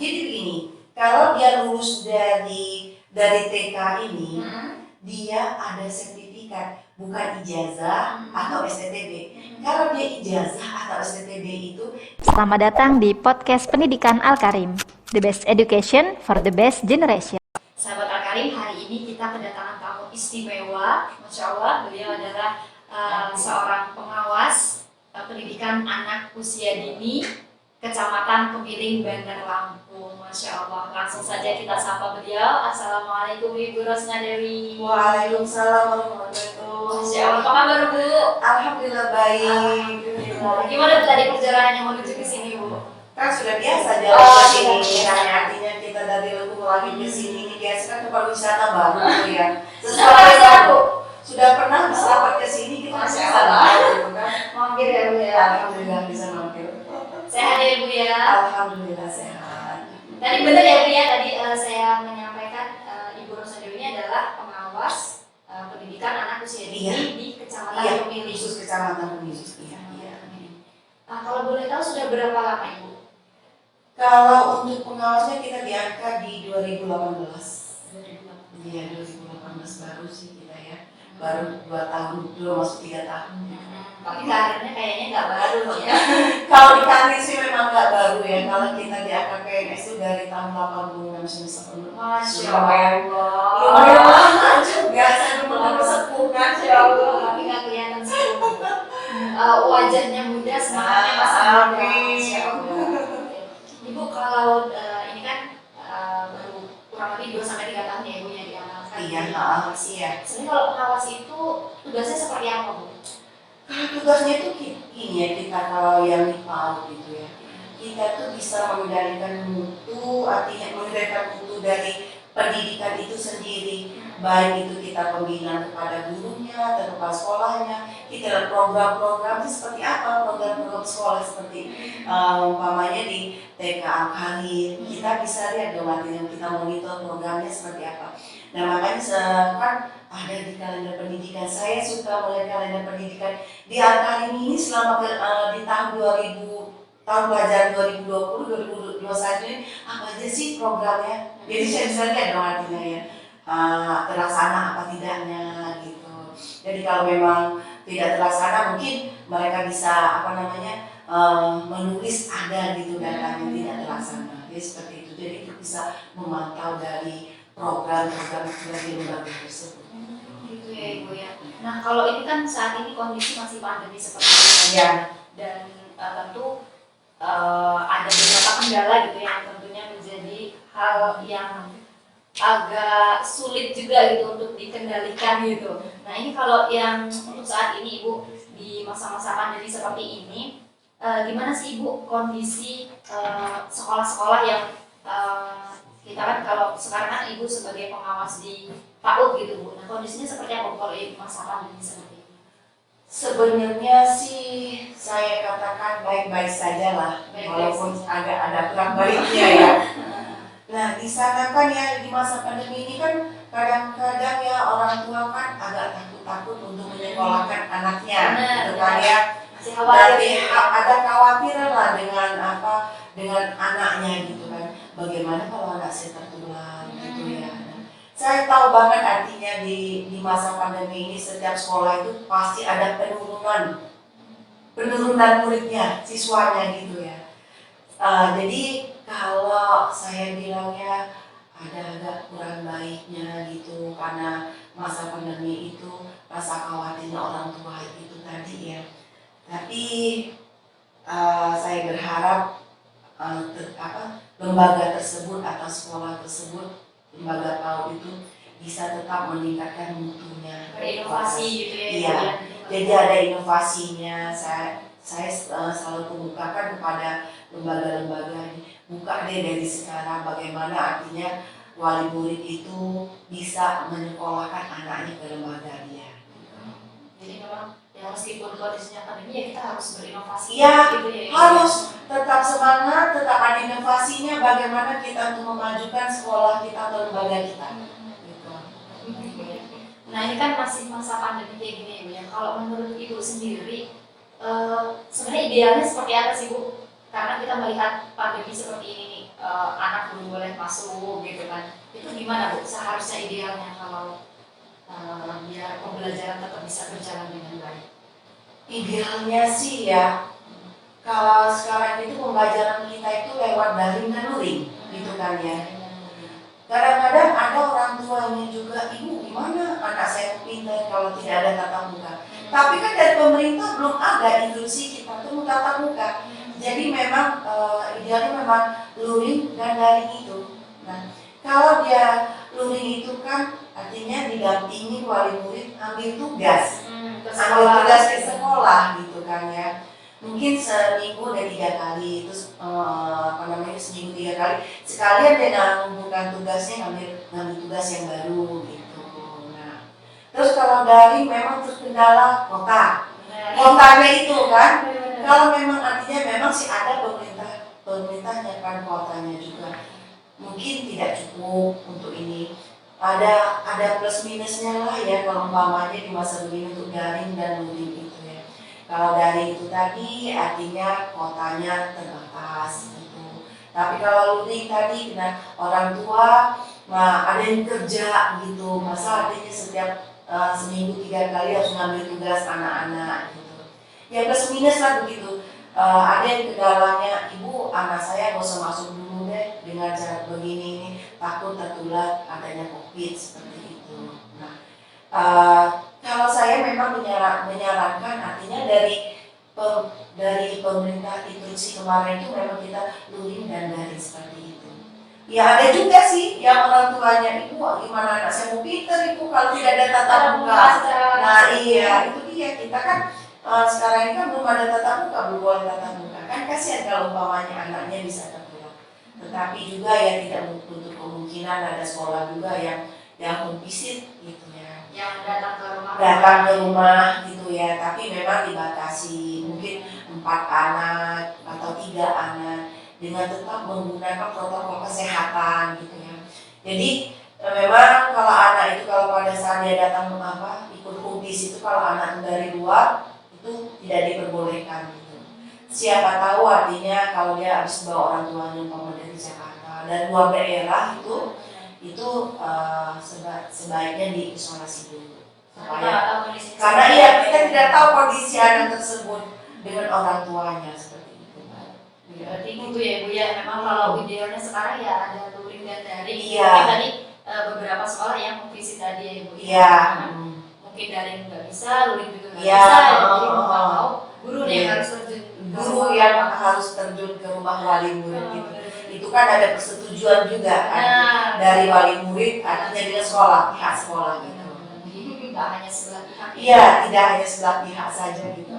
Jadi begini, kalau dia lulus dari TK ini, dia ada sertifikat, bukan ijazah atau STTB. Kalau dia ijazah atau STTB itu. Selamat datang di podcast Pendidikan Al-Karim, the best education for the best generation. Sahabat Al-Karim, hari ini kita kedatangan tamu istimewa. Masya Allah, beliau adalah seorang pengawas pendidikan anak usia dini Kecamatan Kepiting, Bandar Lampung. Masya Allah, langsung saja kita sapa beliau. Assalamualaikum Ibu Rosna Dewi. Waalaikumsalam warahmatullahi wabarakatuh. Masya Allah, apa kabar Bu? Alhamdulillah baik. Alhamdulillah. Gimana tadi perjalanannya menuju ke sini Bu? Kan sudah biasa jalan ke sini, artinya kita dari Lubuk lagi ke sini ini biasa kan tempat wisata baru ya. Sesuai Bu. Sudah pernah bersahabat ke sini kita masih baru kan? Mampir ya Bu ya. Alhamdulillah bisa mampir. Sehat ya Bu ya. Alhamdulillah sehat. Tadi benar ya Bu ya, tadi saya menyampaikan Ibu Rosna Dewi ini adalah pengawas pendidikan anak usia dini di Kecamatan Kepiting. Khusus Kecamatan Kepiting. Iya. Kalau boleh tahu sudah berapa lama Ibu? Kalau untuk pengawasnya kita diangkat di 2018. Iya 2018 baru sih kita ya. Baru 2 tahun, belum masuk 3 tahun. Tapi karirnya kayaknya nggak baru ya. Kalau di karir sih memang nggak baru ya. Kalau kita di AKPNS itu dari tahun 86 semester penuh. Masya Allah. Allah. lama juga saya belum sepuh kan. Masya Allah. Tapi nggak kelihatan sepuh. Wajahnya muda, semangatnya masih muda. Masya Allah. Ibu kalau ini kan baru kurang lebih 2-3 tahun ya Ibu yang diamalkan. Iya. Sebenarnya kalau pengawas itu tugasnya seperti apa Bu? Kalau tugasnya itu ini ya, kita kalau yang MIPAL gitu ya, kita tuh bisa mengendalikan mutu, artinya mengendalikan mutu dari pendidikan itu sendiri, baik itu kita pembinaan kepada gurunya atau kepada sekolahnya, kita lihat program-programnya seperti apa, program-program sekolah seperti umpamanya di TK Al-Karim, kita bisa lihat dong artinya kita monitor programnya seperti apa. Nah makanya kan ada di kalender pendidikan, saya suka melihat kalender pendidikan di Al-Karim ini selama di tahun 2000, tahun pelajaran 2020-2021 ini apa aja sih programnya. Jadi saya bisa lihat dong artinya ya terlaksana apa tidaknya gitu. Jadi kalau memang tidak terlaksana mungkin mereka bisa menulis ada gitu datanya tidak terlaksana. Jadi seperti itu. Jadi kita bisa memantau dari program-program dari lembaga tersebut. Gitu ya Ibu ya. Nah kalau ini kan saat ini kondisi masih pandemi seperti ini ya. Dan tentu ada beberapa kendala gitu yang tentunya menjadi hal yang agak sulit juga gitu untuk dikendalikan gitu. Nah ini kalau yang untuk saat ini Ibu di masa-masa pandemi seperti ini, gimana sih Ibu kondisi sekolah-sekolah yang kita kan kalau sekarang kan Ibu sebagai pengawas di PAUD gitu Bu. Nah kondisinya seperti apa kalau di masa pandemi seperti ini? Sebenarnya sih saya katakan baik-baik saja lah, walaupun agak ada kurang baiknya ya. Nah di sana kan ya di masa pandemi ini kan kadang-kadang ya orang tua kan agak takut-takut untuk menyekolahkan anaknya, gitu kan ya. Berarti ada kekhawatiran lah dengan anaknya gitu kan. Bagaimana kalau anak saya tertular gitu ya. Saya tahu banget artinya di masa pandemi ini setiap sekolah itu pasti ada penurunan muridnya, siswanya gitu ya. Jadi kalau saya bilangnya ada agak kurang baiknya gitu karena masa pandemi itu rasa khawatirnya orang tua itu tadi ya. Tapi saya berharap lembaga tersebut atau sekolah tersebut, lembaga PAUD itu bisa tetap meningkatkan mutunya. Berinovasi gitu ya. Iya. Jadi ada inovasinya. Saya selalu mengukakan kepada lembaga-lembaga ini, buka deh dari sekarang bagaimana artinya wali murid itu bisa menyekolahkan anaknya ke lembaga dia. Jadi memang ya meskipun kondisinya pandemi ya kita harus berinovasi. Iya, gitu ya. harus tetap semangat, tetap ada inovasinya bagaimana kita untuk memajukan sekolah kita atau lembaga kita. Gitu. Nah ini kan masih masa pandemi kayak gini Ibu ya. Kalau menurut Ibu sendiri, sebenarnya idealnya seperti apa sih Bu? Karena kita melihat pandemi seperti ini nih, anak belum boleh masuk gitu kan. Itu gimana Bu? Seharusnya idealnya kalau biar pembelajaran tetap bisa berjalan dengan baik. Idealnya sih ya, kalau sekarang itu pembelajaran kita itu lewat daring dan luring, gitu kan ya. Kadang-kadang ada orang tuanya juga, ibu gimana anak saya pintar kalau tidak ada tatap muka. Tapi kan dari pemerintah belum ada instruksi kita tuh tatap muka. Jadi memang idealnya memang luring dan daring itu. Nah, kalau dia luring itu kan artinya didampingi wali murid ambil tugas, ke sekolah gitu kan ya. Mungkin seminggu ada 3 kali, terus seminggu 3 kali. Sekalian dia bukan tugasnya ngambil tugas yang baru gitu. Nah, terus kalau daring memang terus kendala kotanya itu kan. Kalau memang artinya memang sih ada pemerintah nyiapkan kuotanya juga. Mungkin tidak cukup untuk ini. Ada plus minusnya lah ya kalau umpamanya di masa begini untuk daring dan luring itu ya. Kalau daring itu tadi artinya kuotanya terbatas gitu. Tapi kalau luring tadi kena orang tua, ada yang kerja gitu. Masa artinya setiap seminggu 3 kali harus ngambil tugas anak-anak gitu. Ya plus minus lah begitu. Ada yang kendalanya, ibu anak saya gak usah masuk dulu deh dengan cara begini ini, takut tertular adanya COVID seperti itu. Nah, kalau saya memang menyarankan artinya dari pemerintah instruksi kemarin itu memang kita luring dan daring seperti itu. Ya ada juga sih yang orang tuanya, ibu gimana anak saya mau pinter ibu kalau tidak ada tatap muka. Nah iya itu dia, kita kan sekarang ini kan belum ada tatap muka, belum boleh tatap muka. Kan kasihan kalau umpamanya anaknya bisa tertular. Tetapi juga ya tidak menutup kemungkinan ada sekolah juga yang home visit gitu ya. Yang datang ke rumah gitu ya, tapi memang dibatasi mungkin 4 anak atau 3 anak dengan tetap menggunakan protokol kesehatan gitu ya. Jadi memang kalau anak itu kalau pada saat dia datang ikut home visit itu kalau anak itu dari luar itu tidak diperbolehkan gitu. Siapa tahu artinya kalau dia habis bawa orang tuanya dari Jakarta dan luar daerah itu sebaiknya diisolasi dulu. Karena ya kita tidak tahu kondisi anak tersebut dengan orang tuanya seperti itu. Berarti itu ya Bu ya, memang kalau idealnya sekarang ya ada luring dan daring. Iya. Mungkin tadi beberapa sekolah yang visit tadi ya Bu. Iya. Mungkin daring nggak bisa, luring juga nggak Iya. bisa. Jadi mau nggak mau guru nih yang harus terjun. Guru yang harus terjun ke rumah wali murid gitu. Itu kan ada persetujuan juga kan dari wali murid artinya dengan sekolah, pihak sekolah gitu. Tidak hanya sebelah pihak. Iya, tidak hanya sebelah pihak saja gitu.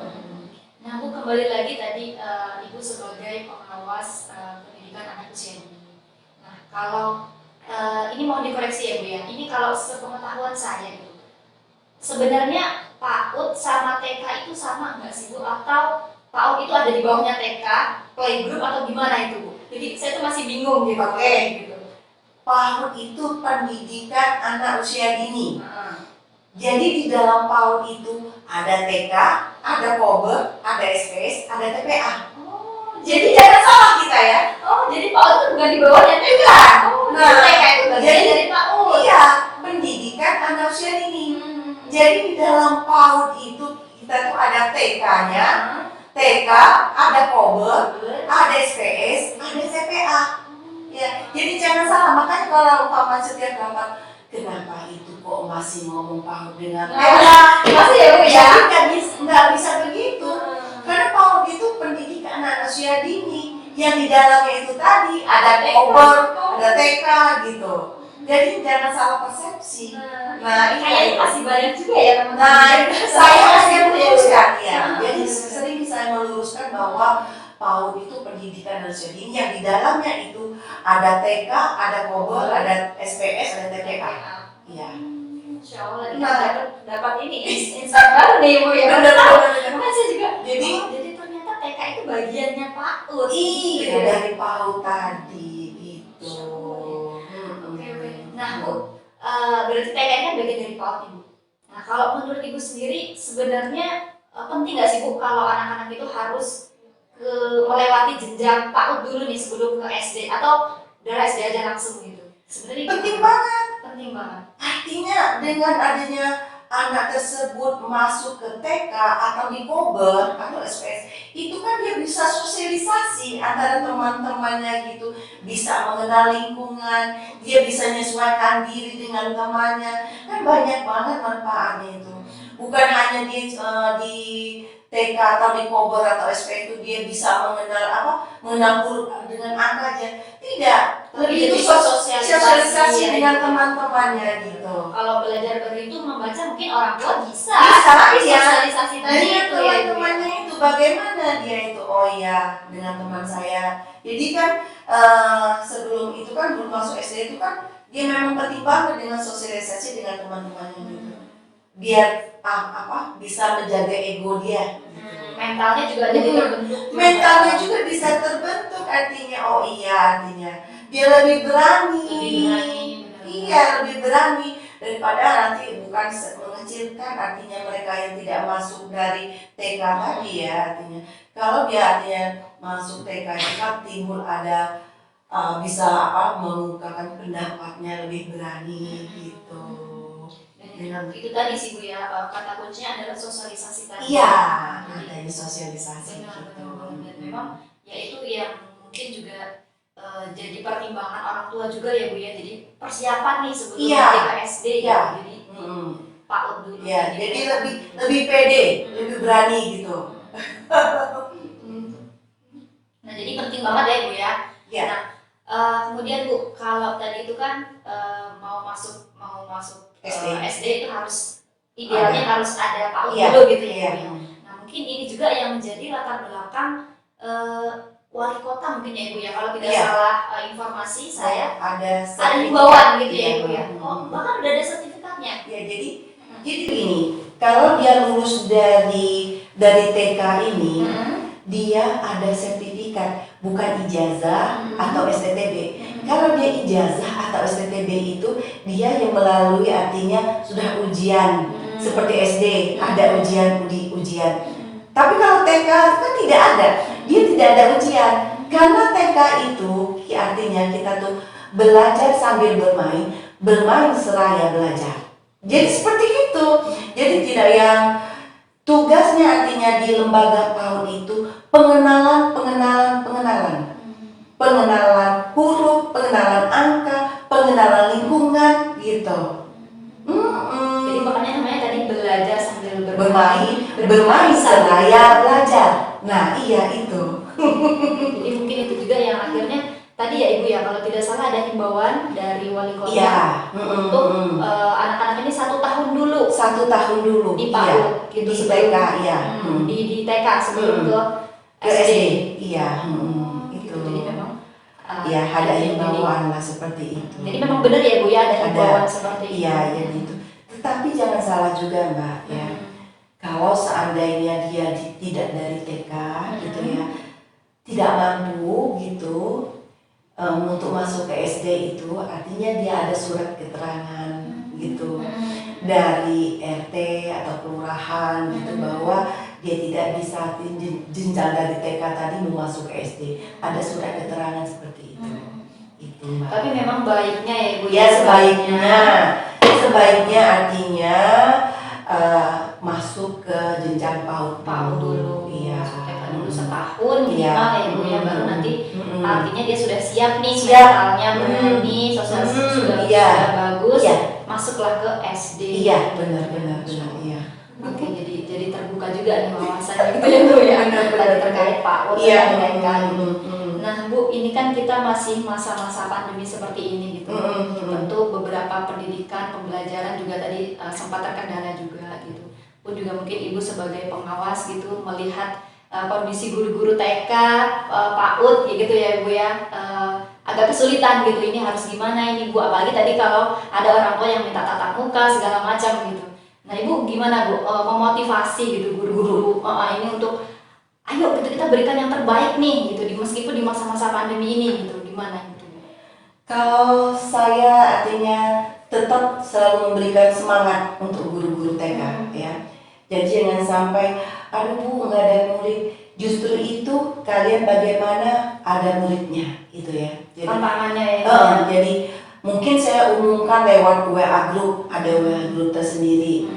Nah Bu, kembali lagi tadi Ibu sebagai pengawas pendidikan anak usia dini. Nah kalau ini mau dikoreksi ya Bu ya, ini kalau sepengetahuan saya gitu, sebenarnya PAUD sama TK itu sama nggak sih Bu? Atau PAUD itu ada di bawahnya TK, playgroup atau gimana itu Bu? Jadi saya tuh masih bingung gitu. Gitu. PAUD itu pendidikan anak usia dini. Jadi di dalam PAUD itu ada TK, ada POBE, ada SPS, ada TPA. Oh, jadi jangan salah kita ya. Oh, jadi PAUD itu bukan di bawahnya TK. Oh, nah, TK itu bagian dari PAUD. Iya, pendidikan anak usia dini. Jadi di dalam PAUD itu kita tuh ada TK-nya, TK, ada POBE, ada SPS, ada TPA. Ya, jadi jangan salah. Makanya kalau umpama setiap gambar, kenapa itu kok masih ngomong PAUD dengan TK? Masih ya Bu ya? Nggak bisa begitu. Karena PAUD itu pendidikan anak usia dini yang di dalamnya itu tadi ada POBE, ada TK gitu. Jadi jangan salah persepsi. Nah, kayaknya masih banyak juga ya teman-teman. Nah, saya masih meluruskan ya. Jadi sering saya meluruskan bahwa PAUD itu pendidikan anak usia dini yang di dalamnya itu ada TK, ada POBE, ada SPS, ada TPK. Iya. Insya Allah dapat ini insight baru nih Bu ya. Benar. Masih juga. Jadi ternyata TK itu bagiannya PAUD. Iya, dari PAUD tadi gitu. Oke. Nah Bu, berarti TK ini kan bagian dari PAUD Ibu. Nah kalau menurut Ibu sendiri sebenarnya penting nggak sih Bu kalau anak-anak itu harus melewati jenjang PAUD dulu nih sebelum ke SD, atau dari SD aja langsung gitu? Sebenarnya Penting banget. penting banget. Artinya dengan adanya anak tersebut masuk ke TK atau di Kober atau SPS, itu kan dia bisa sosialisasi antara teman-temannya gitu, bisa mengenal lingkungan, dia bisa menyesuaikan diri dengan temannya, kan banyak banget manfaatnya itu. Bukan hanya di TK atau di Kober atau SPS itu dia bisa mengenal huruf dengan angka aja, tidak. Lebih itu sosialisasi dengan teman-temannya gitu. Kalau belajar berhitung membaca mungkin orang tua bisa, Bisa, tapi iya. sosialisasi tadi Dengan itu ya. teman-temannya itu bagaimana dia itu, oh iya dengan teman saya. Jadi kan sebelum itu kan belum masuk SD itu kan dia memang penting banget dengan sosialisasi dengan teman-temannya gitu. Biar bisa menjaga ego dia. Mentalnya juga jadi terbentuk. Mentalnya juga bisa terbentuk, artinya oh iya, artinya dia lebih berani. Iya, lebih berani daripada nanti bukan mengecilkan, artinya mereka yang tidak masuk dari TK tadi ya, artinya kalau dia artinya masuk TK itu kan timbul ada bisa mengungkapkan pendapatnya lebih berani gitu. Dengan itu tadi sih Bu ya, kata kuncinya adalah sosialisasi tadi. Iya, adanya sosialisasi Benar, gitu. dan memang ya itu yang mungkin juga jadi pertimbangan orang tua juga ya Bu ya, jadi persiapan nih sebelum nanti ke SD Iya. ya, jadi PAUD dulu. Iya, jadi lebih pede, lebih berani gitu. Nah jadi penting banget ya Bu ya. Iya. Nah kemudian Bu, kalau tadi itu kan mau masuk SD itu harus idealnya harus ada PAUD Iya. dulu gitu ya Bu Iya. ya. Nah mungkin ini juga yang menjadi latar belakang wali kota mungkin ya Bu ya, kalau tidak Iya. salah informasi saya ada himbauan gitu ya Bu ya. Iya. Oh, bahkan udah ada sertifikatnya. Ya, jadi begini, kalau dia lulus dari TK ini, dia ada sertifikat, bukan ijazah atau STTB. Kalau dia ijazah atau STTB itu dia yang melalui, artinya sudah ujian seperti SD ada ujian. Tapi kalau TK kan tidak ada, dia tidak ada ujian. Karena TK itu artinya kita tuh belajar sambil bermain seraya belajar. Jadi seperti itu. Jadi tidak yang tugasnya artinya di lembaga PAUD itu pengenalan huruf, pengenalan angka, pengenalan lingkungan gitu. Jadi makanya namanya tadi belajar sambil bermain seraya belajar. Nah, iya itu. Jadi mungkin itu juga yang akhirnya tadi ya Ibu ya, kalau tidak salah ada himbauan dari wali kota untuk anak-anak ini 1 tahun dulu di PAUD gitu, di sebelum TK ya. di TK sebelum ke SD. Iya, Gitu. Jadi memang ya ada himbauan lah seperti itu. Jadi memang benar ya Bu ya, ada himbauan seperti itu. Iya, ya gitu. Tetapi jangan salah juga Mbak ya. Kalau seandainya dia tidak dari TK gitu ya, tidak mampu gitu untuk masuk ke SD itu, artinya dia ada surat keterangan gitu dari RT atau kelurahan gitu bahwa dia tidak bisa jenjang dari TK tadi mau masuk ke SD. Ada surat keterangan seperti itu. Itu Mbak. Tapi memang baiknya ya Ibu Ya sebaiknya artinya masuk ke jenjang PAUD dulu. Iya. TK dulu setahun minimal ya Ibu ya, baru nanti artinya dia sudah siap nih, mentalnya berani, sosialisasi sudah bagus, masuklah ke SD. Iya, benar iya. Oke, jadi terbuka juga nih wawasannya gitu ya Bu ya, tadi terkait PAUD dan TK. Nah Bu, ini kan kita masih masa-masa pandemi seperti ini gitu. Tentu beberapa pendidikan, pembelajaran juga tadi sempat terkendala juga gitu. Pun juga mungkin Ibu sebagai pengawas gitu melihat kondisi guru-guru TK, PAUD gitu ya Bu ya, agak kesulitan gitu, ini harus gimana ini Bu, apalagi tadi kalau ada orang tua yang minta tatap muka segala macam gitu. Nah Ibu gimana Bu memotivasi gitu guru-guru ini untuk ayo gitu kita berikan yang terbaik nih gitu, meskipun di masa-masa pandemi ini gitu, gimana gitu? Kalau saya artinya tetap selalu memberikan semangat untuk guru-guru TK ya. Jadi jangan sampai aduh Bu nggak ada murid, Justru itu kalian bagaimana ada muridnya itu ya. Jadi, tantangannya ya. jadi mungkin saya umumkan lewat WA group, ada WA group tersendiri.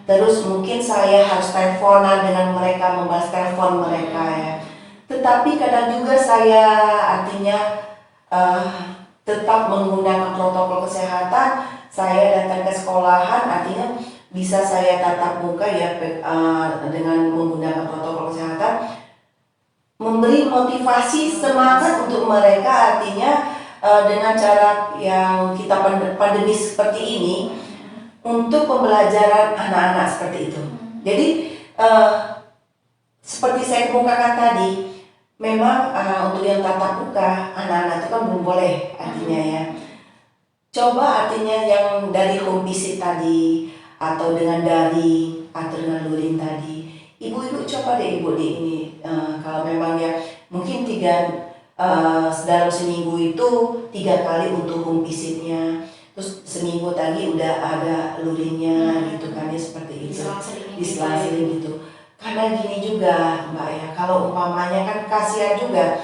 Terus mungkin saya harus teleponan dengan mereka, membalas telepon mereka ya. Tetapi kadang juga saya artinya tetap menggunakan protokol kesehatan. Saya datang ke sekolahan, artinya bisa saya tatap muka ya dengan menggunakan protokol kesehatan, memberi motivasi semangat untuk mereka, artinya dengan cara yang kita pandemi seperti ini untuk pembelajaran anak-anak seperti itu. Jadi seperti saya kemukakan tadi, memang untuk yang tatap muka anak-anak itu kan belum boleh artinya ya. Coba artinya yang dari home visit tadi atau dengan daring atau dengan luring tadi, ibu-ibu coba deh ibu di ini kalau memang ya mungkin dalam seminggu itu 3 kali untuk home visitnya, terus seminggu tadi udah ada luringnya gitu kan ya, seperti itu diselang-seling gitu. Karena gini juga Mbak ya, kalau umpamanya kan kasihan juga.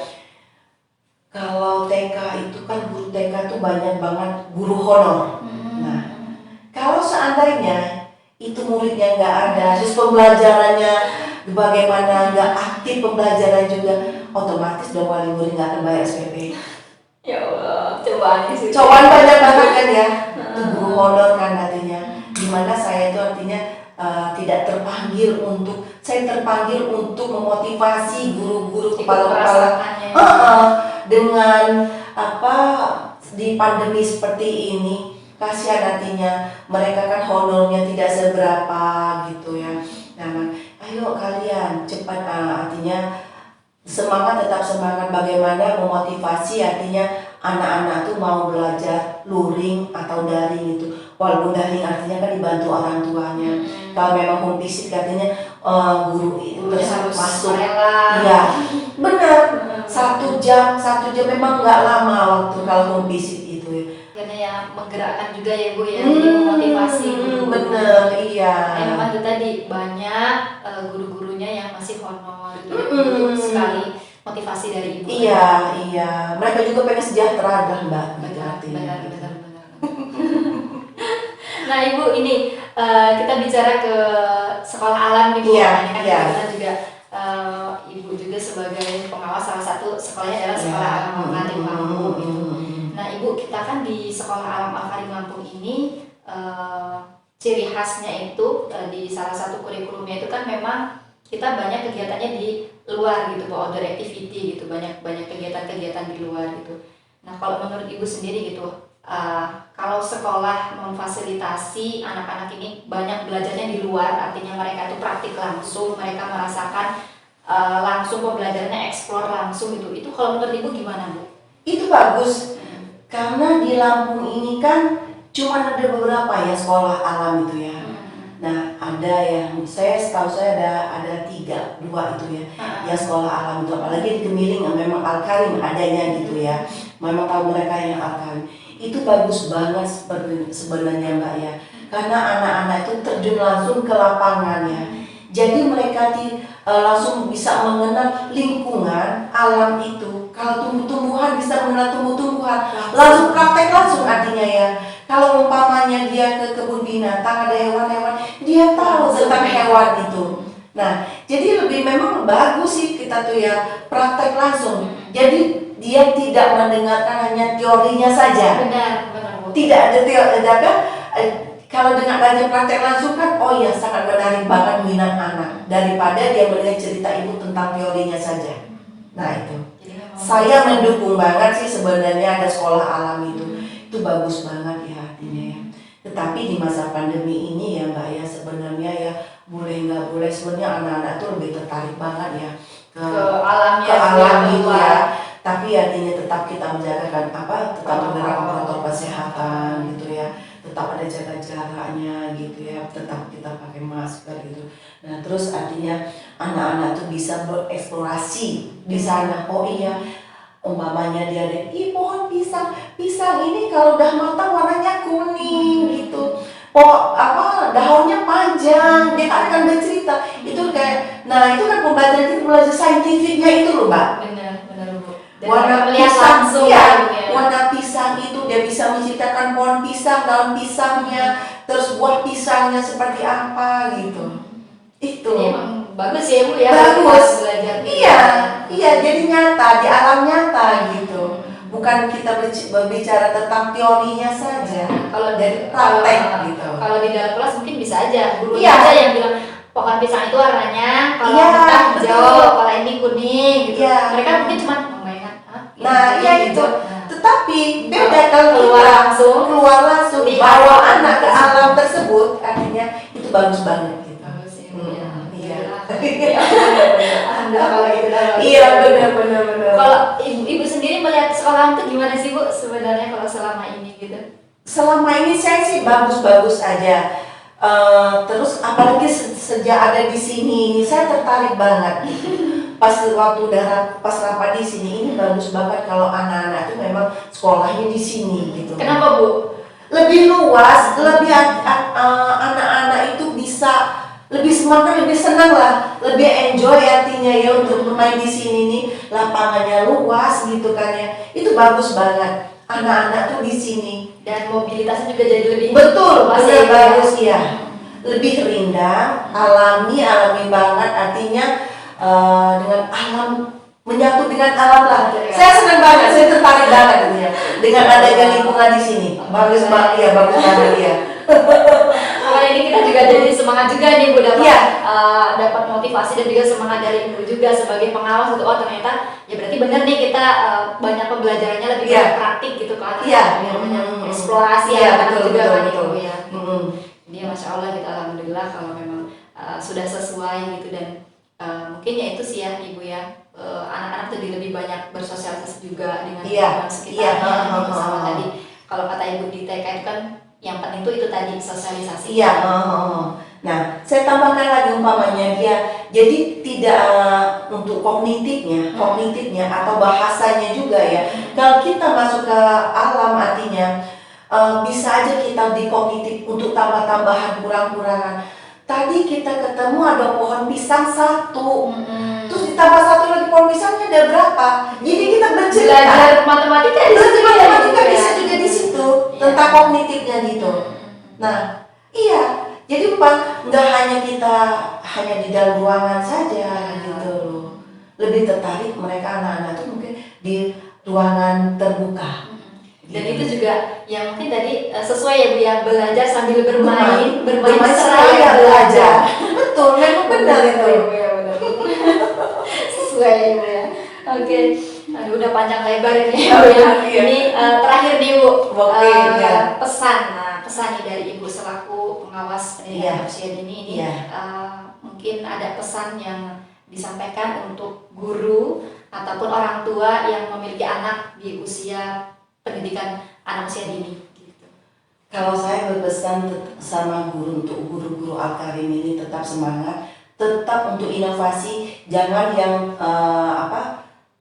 Kalau TK itu kan guru TK itu banyak banget guru honor. Nah, kalau seandainya itu muridnya nggak ada, terus pembelajarannya bagaimana nggak aktif pembelajaran juga, otomatis dong wali murid nggak akan bayar SPP. Ya Allah, cobaan sih. Cobaan banyak banget kan ya, itu guru honor kan artinya. Dimana saya itu artinya tidak terpanggil untuk, saya terpanggil untuk memotivasi guru-guru kepala-kepala dengan di pandemi seperti ini. Kasihan artinya mereka kan honornya tidak seberapa gitu ya. Nah, ayo kalian cepat artinya tetap semangat bagaimana memotivasi artinya anak-anak tuh mau belajar luring atau daring itu. Walaupun daring artinya kan dibantu orang tuanya. Kalau memang home visit katanya guru terus masuk. Iya, benar. 1 jam memang nggak lama waktu kalau home visit itu ya. Karena yang menggerakkan juga ya Bu ya, memotivasi. Bener, iya. Memang itu tadi banyak guru-gurunya yang masih honor gitu. Sekali motivasi dari Ibu. Iya. Mereka juga pengen sejahtera dah Mbak. Benar. Nah Ibu ini kita bicara ke sekolah alam nih Bu. Iya. Kita juga Ibu juga sebagai pengawas salah satu sekolahnya adalah sekolah alam Al-Karim Lampung gitu. Nah Ibu, kita kan di sekolah alam Al-Karim Lampung ini ciri khasnya itu di salah satu kurikulumnya itu kan memang kita banyak kegiatannya di luar gitu, outdoor activity gitu, banyak kegiatan-kegiatan di luar gitu. Nah kalau menurut Ibu sendiri gitu, kalau sekolah memfasilitasi anak-anak ini banyak belajarnya di luar, artinya mereka itu praktik langsung, mereka merasakan langsung pembelajarannya, eksplor langsung itu kalau menurut Ibu gimana Bu? Itu bagus, karena di Lampung ini kan cuma ada beberapa ya sekolah alam itu ya. Nah ada yang setahu saya ada 2 itu ya, yang sekolah alam itu, apalagi di Gemiling yang memang Al-Karim adanya gitu ya. Memang tahu mereka yang Al-Karim. Itu bagus banget sebenarnya Mbak ya, karena anak-anak itu terjun langsung ke lapangan ya. Jadi mereka langsung bisa mengenal lingkungan alam itu. Kalau tumbuh-tumbuhan bisa mengenal tumbuh-tumbuhan, langsung praktek langsung artinya ya. Kalau umpamanya dia ke kebun binatang ada hewan-hewan, dia tahu tentang hewan itu. Nah, jadi lebih memang bagus sih kita tuh ya praktek langsung. Jadi dia tidak mendengarkan hanya teorinya saja. Benar Bu. Tidak ada teori, kalau dengan adanya praktek langsung kan, oh ya sangat menarik banget minat anak daripada dia mendengar cerita ibu tentang teorinya saja. Nah itu, saya mendukung banget sih sebenarnya ada sekolah alam itu bagus banget ya artinya ya. Tetapi di masa pandemi ini ya Mbak ya, sebenarnya ya boleh nggak boleh sebenarnya anak-anak tuh lebih tertarik banget ya ke alam gitu ya. Tapi artinya tetap kita menjaga tetap menerapkan protokol kesehatan gitu ya, tetap ada jaga jaraknya gitu ya, tetap kita pakai masker gitu. Nah terus artinya anak-anak tuh bisa bereksplorasi di sana. Oh iya, umpamanya dia ada pohon pisang ini kalau udah matang warnanya kuning gitu. Daunnya panjang, dia akan bercerita. Itu kayak Nah itu kan pembelajaran kita belajar saintifiknya itu loh Mbak. Benar Bu. Dan Warna melihat pisang, langsung ya, gitu ya. warna pisang itu dia bisa menciptakan pohon pisang, daun pisangnya, terus buah pisangnya seperti apa gitu. Itu. Jadi emang bagus ya Bu ya. Bagus. Belajar. Iya, jadi nyata di alam nyata gitu. Bukan kita berbicara tentang teorinya saja. Kalau dari praktek gitu. Kalau di dalam kelas mungkin bisa aja guru Iya. aja yang bilang pohon pisang itu warnanya kalau Iya, kita hijau, betul. kalau ini kuning gitu. Iya. Mereka mungkin cuma memainkan. Nah, iya itu. Tetapi beda kalau Keluar kita langsung. Lihat. bawa anak ke alam tersebut, artinya itu bagus banget gitu. Bagus ya Bu ya. Iya. Alhamdulillah kalau gitu dah. Iya, benar. Kalau ibu sendiri melihat sekolah itu gimana sih Bu sebenarnya kalau selama ini gitu? Selama ini saya sih bagus-bagus aja. Terus apalagi sejak ada di sini, saya tertarik banget. Pas rapat di sini ini bagus banget kalau anak-anak itu memang sekolahnya di sini gitu. Kenapa Bu? Lebih luas, lebih anak-anak itu bisa lebih semangat, lebih senang lah, lebih enjoy artinya ya untuk bermain di sini nih, lapangannya luas gitu kan ya. Itu bagus banget. Anak-anak tuh di sini. Dan mobilitasnya juga jadi lebih Betul, luas benar ya. bagus ya. Lebih rindang, alami banget artinya dengan alam, menyatu dengan alam lah. Saya senang banget, saya tertarik banget gitu ya. Dengan adanya lingkungan di sini. Bagus banget ya, bagus banget ya. Makanya ini kita juga jadi semangat juga nih Bu dapat Iya. dapat motivasi dan juga semangat dari Ibu juga sebagai pengawas untuk ternyata ya berarti benar nih kita banyak pembelajarannya lebih Iya. praktik gitu kan. Iya. Biar banyak eksplorasi Iya, anak-anak betul, juga betul, kan betul. Ibu ya. Mm-mm. Jadi Masya Allah kita alhamdulillah kalau memang sudah sesuai gitu dan mungkin ya itu sih ya Ibu ya anak-anak jadi lebih banyak bersosialisasi juga dengan Iya, lingkungan sekitarnya iya, gitu. Sama tadi kalau kata Ibu di TK itu kan yang penting itu tadi sosialisasi. Iya. Nah, saya tambahkan lagi umpamanya dia, jadi tidak untuk kognitifnya atau bahasanya juga ya. Kalau kita masuk ke alam artinya bisa aja kita di kognitif untuk tambah-tambahan kurang-kurangan. Tadi kita ketemu ada pohon pisang satu, terus ditambah satu lagi pohon pisangnya ada berapa? Jadi kita bercerita. Belajar matematika di situ ya, Matematika gitu ya. bisa juga di situ Iya. tentang kognitifnya gitu. Nah, iya. Jadi nggak hanya kita hanya di dalam ruangan saja gitu loh. Lebih tertarik mereka anak-anak tuh mungkin di ruangan terbuka. Dan itu juga yang mungkin tadi sesuai ya Bu ya, belajar sambil bermain Bermain seraya seraya belajar. Betul, memang benar itu. Ya, benar. Sesuai ya Bu ya. Oke. Aduh, udah panjang lebar ini ya Bu ya. Iya. Ini terakhir nih Bu. Oke, ya. Pesan. Nah, pesan nih dari Ibu selaku pengawas pendidikan usia dini ini Iya. mungkin ada pesan yang disampaikan untuk guru ataupun orang tua yang memiliki anak di usia pendidikan anak usia dini gitu. Kalau saya berpesan sama guru untuk guru-guru Al-Karim ini tetap semangat, tetap untuk inovasi, jangan yang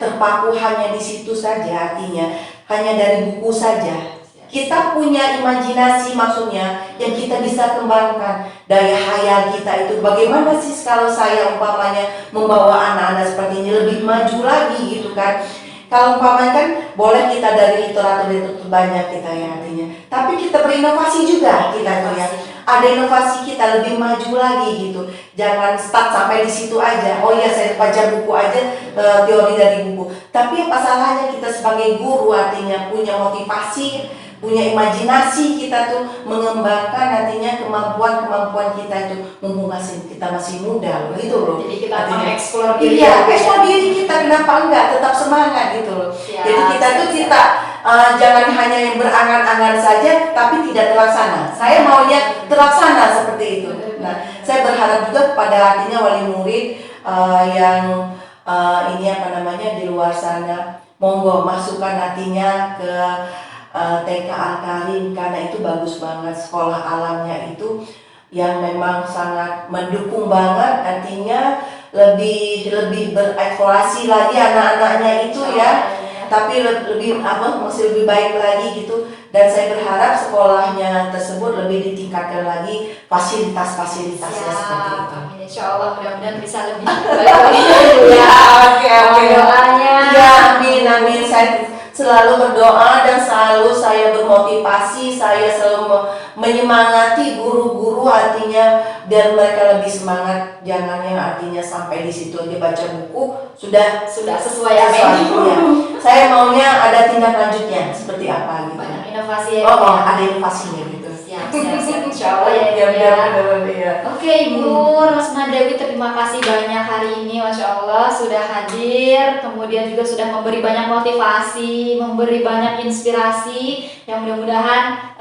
terpaku hanya di situ saja, artinya hanya dari buku saja. Kita punya imajinasi maksudnya yang kita bisa kembangkan, daya hayal kita itu bagaimana sih kalau saya umpamanya membawa anak-anak seperti ini lebih maju lagi gitu kan. Kalau umpamanya kan boleh kita dari literatur itu banyak kita ya artinya, tapi kita berinovasi juga kita tuh ya. Ada inovasi kita lebih maju lagi gitu. Jangan stuck sampai di situ aja. Oh iya saya baca buku aja teori dari buku. Tapi apa salahnya kita sebagai guru artinya punya motivasi, punya imajinasi kita tuh mengembangkan nantinya kemampuan kita itu mumpung kita masih muda loh, gitu loh. Jadi kita Artinya, mengeksplor diri. iya, eksplor diri kita kenapa enggak tetap semangat gitu loh. Ya, Jadi kita tuh jangan hanya yang berangan-angan saja tapi tidak terlaksana. Saya maunya terlaksana seperti itu. Nah, saya berharap juga kepada artinya wali murid yang ini di luar sana, monggo masukkan artinya ke TK Al-Karim karena itu bagus banget sekolah alamnya itu yang memang sangat mendukung banget artinya lebih bereksplorasi lagi anak-anaknya itu ya. tapi lebih masih lebih baik lagi gitu. Dan saya berharap sekolahnya tersebut lebih ditingkatkan lagi fasilitas-fasilitasnya seperti itu. Amin. Insya Allah mudah-mudahan bisa lebih baik lagi ya. Oke. Doanya. Ya, amin. Saya selalu berdoa dan selalu saya bermotivasi, saya selalu menyemangati guru-guru, artinya biar mereka lebih semangat. Jangan yang artinya sampai di situ aja baca buku sudah Sesuai apa yang sesuatunya. Saya maunya ada tindak lanjutnya seperti apa gitu. banyak inovasi ya. Oh, ada inovasinya gitu. Siap. Insya Allah ya. Ya, Ibu ya. benar. Oke Ibu Rosma Dewi, terima kasih banyak hari ini, Masya Allah sudah hadir, kemudian juga sudah memberi banyak motivasi, memberi banyak inspirasi yang mudah-mudahan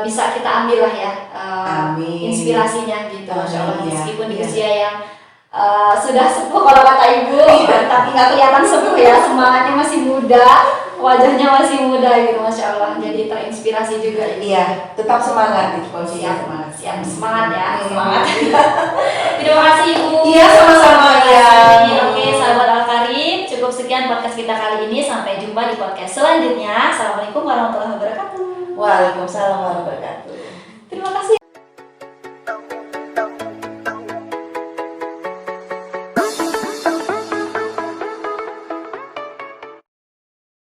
bisa kita ambil lah ya Amin. inspirasinya gitu, Masya Allah. Amin, ya. Meskipun di Ya. usia yang sudah sepuh kalau kata Ibu, tapi nggak kelihatan sepuh ya, semangatnya masih muda, wajahnya masih muda gitu, Masya Allah. Jadi terinspirasi juga. Iya, tetap semangat gitu kuncinya semangat. Siap, semangat ya, semangat. Terima kasih Ibu. Iya, sama-sama ya. Oke, sahabat Al-Karim, cukup sekian podcast kita kali ini. Sampai jumpa di podcast selanjutnya. Assalamualaikum warahmatullahi wabarakatuh. Waalaikumsalam warahmatullahi wabarakatuh.